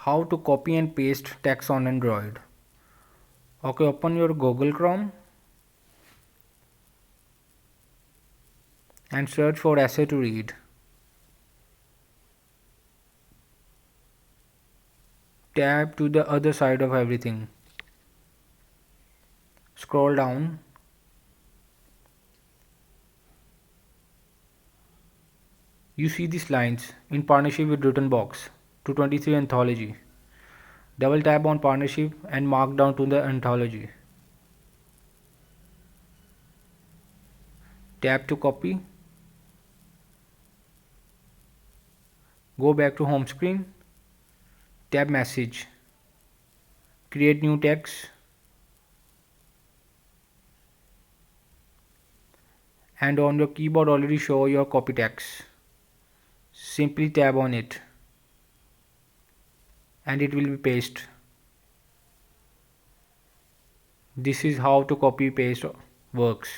How to copy and paste text on Android. Okay, open your Google Chrome and search for essay to read. Tab to the other side of everything. Scroll down. You see these lines in partnership with Rittenbox 223 Anthology. Double tap on partnership and mark down to the anthology. Tap to copy. Go back to home screen. Tap message. Create new text. And on your keyboard already show your copy text. Simply tap on it and it will be pasted. This is how to copy paste works.